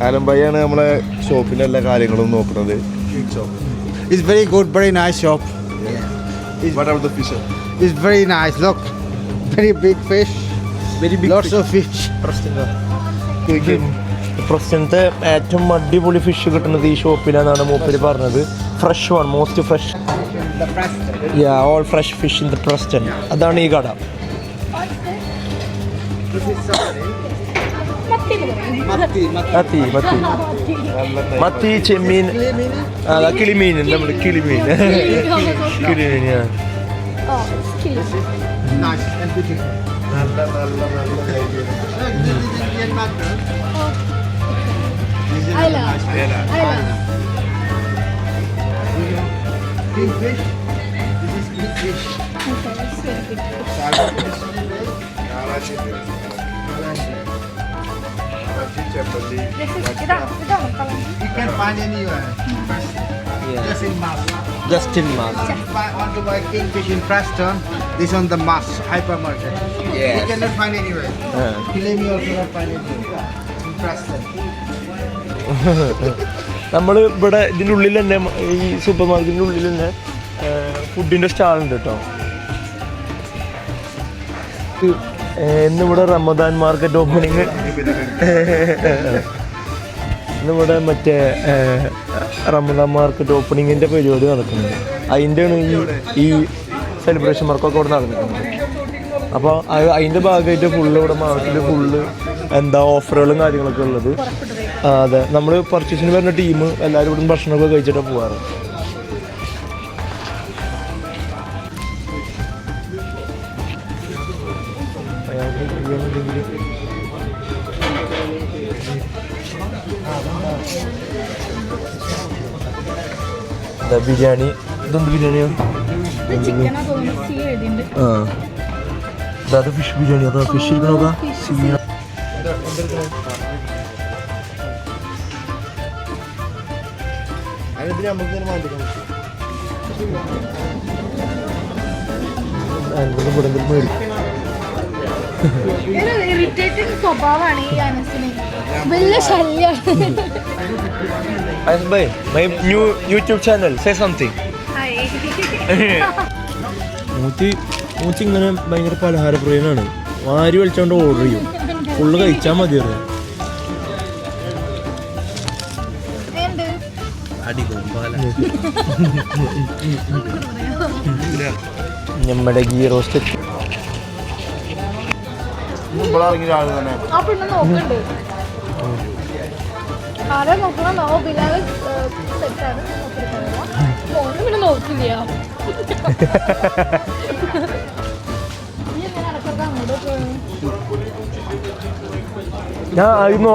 ആലം ഭായിയാണ് നമ്മളെ ഷോപ്പിൻ്റെ എല്ലാ കാര്യങ്ങളും നോക്കുന്നത്. It's very good, very nice shop. What about the fish? It's very nice. Look, very big fish. Very big Lots fish. of fish. പ്രശ്നത്തെ ഏറ്റവും അടിപൊളി ഫിഷ് കിട്ടുന്നത് ഈ ഷോപ്പിലാണെന്നാണ് മൂപ്പര് പറഞ്ഞത്. Fresh one, most fresh. All fresh fish in the Preston. അതാണ് ഈ കട. മത്തി, ചെമ്മീൻ, അതാ കിളിമീൻ, നമ്മുടെ കിളിമീൻ. കിളിമീൻ. Nice and beautiful. Ayla. Big fish. This is big fish. Okay, that's very good. You can find anywhere. Just in Mas. Justin mass. If I want to buy kingfish in Preston, this on the Mas hypermarket. Yes. You cannot find anywhere. Filemi also not find anywhere. In Preston. നമ്മൾ ഇവിടെ ഇതിൻ്റെ ഉള്ളിൽ തന്നെ, ഈ super മാർക്കറ്റിൻ്റെ ഉള്ളിൽ തന്നെ ഫുഡിൻ്റെ സ്റ്റാളുണ്ട് കേട്ടോ. ഇന്നിവിടെ റമദാൻ മാർക്കറ്റ് ഓപ്പണിങ്, ഇന്നിവിടെ മറ്റേ റമദാൻ മാർക്കറ്റ് ഓപ്പണിങ്ങിൻ്റെ പരിപാടി നടക്കുന്നുണ്ട്. അതിൻ്റെയാണ് ഈ സെലിബ്രേഷൻ വർക്കൊക്കെ ഇവിടെ നടന്നിട്ടുണ്ട്. അപ്പോൾ അതിൻ്റെ ഭാഗമായിട്ട് ഫുള്ള് ഇവിടെ മാർക്കറ്റിൽ ഫുള്ള് എന്താ ഓഫറുകളും കാര്യങ്ങളൊക്കെ ഉള്ളത്. അതെ, നമ്മൾ പർച്ചേസിന് വരുന്ന ടീം എല്ലാവരും ഇവിടെ ഭക്ഷണമൊക്കെ കഴിച്ചിട്ടാണ് പോകാറ്. ബിരിയാണി, ഇതെന്ത് ബിരിയാണിയോ? ആ, അത് ഫിഷ് ബിരിയാണി. അതാ ഫിഷ് നോക്കാം. ഇറിറ്റേറ്റിംഗ് സ്വഭാവമാണ് ഈ അനസിന്. വലിയ ശല്യമാണ്. My new YouTube channel, say something. മൂത്തി ഇങ്ങനെ ഭയങ്കര പലഹാരപ്രിയനാണ്. വാരി വലിച്ചോണ്ട് ഓർഡർ ചെയ്യും. ഫുള്ള് കഴിച്ചാൽ മതി അറിയാം. നമ്മുടെ ഗീ റോസ്റ്റ് ആ പെണ്ണ് നോക്കണ്ട്. ആരെ നോക്കണം? ബിലാല് സെറ്റാണ്. മോന് പിന്നെ നോക്കില്ല. ഞാൻ ആയിരുന്നു.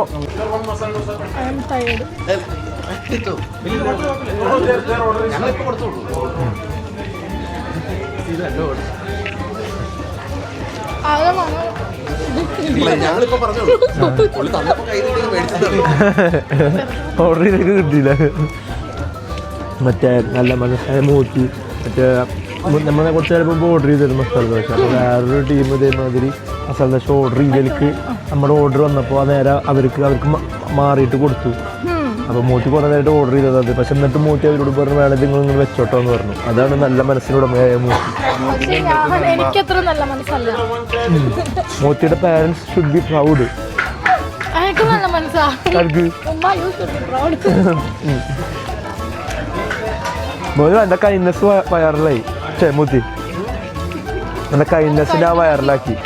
ഓർഡർ ചെയ്തൊക്കെ കിട്ടിയില്ല. മറ്റേ നല്ല മസാല മൂത്തി, മറ്റേ നമ്മളെ കുറച്ച് ചിലപ്പോൾ ഓർഡർ ചെയ്തിരുന്നു മസാല ദോശ. അപ്പോൾ വേറൊരു ടീം ഇതേമാതിരി മസാല ദോശ ഓർഡർ ചെയ്തതിലേക്ക് നമ്മുടെ ഓർഡർ വന്നപ്പോൾ ആ നേരം അവർക്ക് മാറിയിട്ട് കൊടുത്തു. അപ്പോൾ മൂത്തി കുറേ നേരമായിട്ട് ഓർഡർ ചെയ്തത്. പക്ഷെ എന്നിട്ട് മൂത്തി അവരോട് പറഞ്ഞു വേണം നിങ്ങൾ നിങ്ങൾ വെച്ചോട്ടോ എന്ന് പറഞ്ഞു. അതാണ് നല്ല മനസ്സിനുടമയായ മൂത്തി. എനിക്കത്ര നല്ല മനസ്സല്ല. മൂത്തിയുടെ പാരൻസ് ഷുഡ് ബി പ്രൗഡ്. നല്ല മനസ്സാ. എൻ്റെ കൈൻഡ്നെസ് വൈറലായി. മൂത്തി എൻ്റെ കൈൻഡ്നെസ്സിനെ വൈറലാക്കി.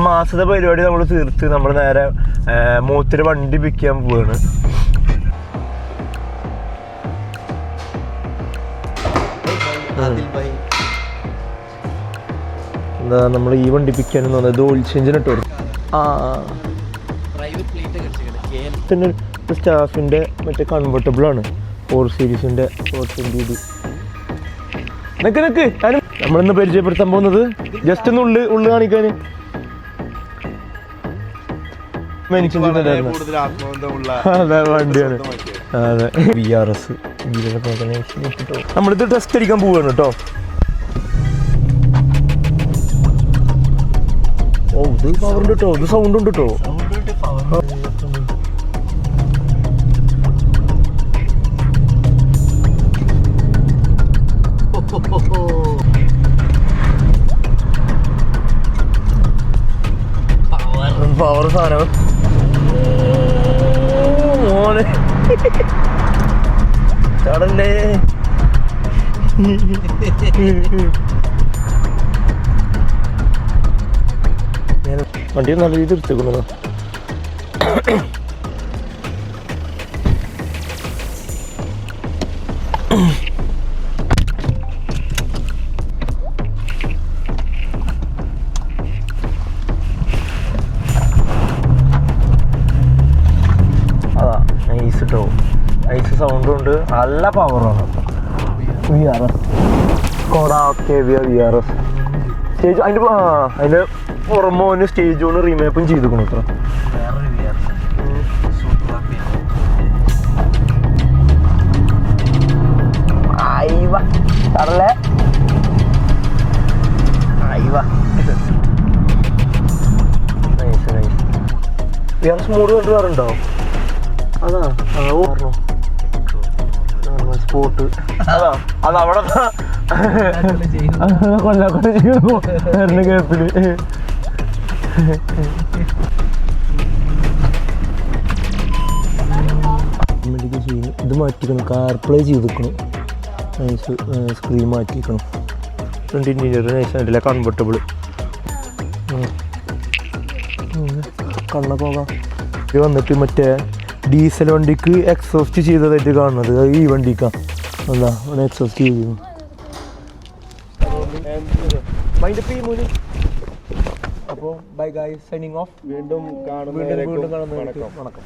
മാസത്തെ പരിപാടി നമ്മൾ തീർത്ത് നമ്മൾ നേരെ മൂത്തിരി വണ്ടി പിക്ക് ചെയ്യാൻ പോവാണ്. എന്താ നമ്മൾ ഈ വണ്ടി പിക്ക് ചെയ്യാനെന്ന് പറഞ്ഞത് ഓയിൽ ചേഞ്ചിന് ഇട്ട് കൊടുക്കും. പിന്നെ സ്റ്റാഫിൻ്റെ മറ്റേ കൺവെർട്ടബിളാണ് 4 സീരീസിൻ്റെ 420. നിക്ക് നമ്മളിന്ന് പരിചയപ്പെടുത്താൻ പോകുന്നത് ജസ്റ്റ് ഒന്ന് ഉള്ളു കാണിക്കാൻ. കൂടുതൽ ആത്മബന്ധമുള്ള അതെ വണ്ടിയാണ്. സ്വന്തമാക്കിയത്. അതെ VRS നമ്മളിത് ടെസ്റ്റ് അടിക്കാൻ പോവാണ് കേട്ടോ. ഓ ഇത് പവർ ഉണ്ട് കേട്ടോ, ഇത് സൗണ്ട് ഉണ്ട് കേട്ടോ. പവർ സാധനം മോനെ ചടല്ലേ. വണ്ടി നല്ല രീതിയിൽ എടുത്തേക്കുന്നല്ലോ. അതാ നൈസ് കേട്ടോ, നൈസ് സൗണ്ടും ഉണ്ട്, നല്ല പവറാണ്. VRS കോടാ VRS സ്റ്റേജ് അതിൻ്റെ പുറമോന് സ്റ്റേജ് കൊണ്ട് റീമേപ്പും ചെയ്തിരിക്കണം കേട്ടോ. കടലേ നൈസ് നൈസ്. VRS മോഡ് കണ്ടുവരുന്നുണ്ടോ? അതാ ഓർമ്മ സ്പോട്ട് അതാ അത് അവിടെ കൊല്ലാക്കൊല്ല ചെയ്യുന്നു കേപ്പില്. ഇത് മാറ്റിക്കണം, കാർപ്ലേ ചെയ്തിരിക്കണം, നൈസ് സ്ക്രീൻ മാറ്റിക്കണം. ഫ്രണ്ട് ഇൻറ്റീരിയർ നൈസ് ആയിട്ടില്ല, കംഫർട്ടബിൾ. കണ്ണപ്പോകാം. ഇത് വന്നിട്ട് മറ്റേ ഡീസൽ വണ്ടിക്ക് എക്സോസ്റ്റ് ചെയ്തതായിട്ട് കാണുന്നത് ഈ വണ്ടിക്കാണ്. അല്ല അവിടെ എക്സോസ്റ്റ് ചെയ്തു. അപ്പോൾ ബൈ ഗൈസ്, സൈനിങ് ഓഫ്. വീണ്ടും കാണുന്നവരേക്കും വണക്കം.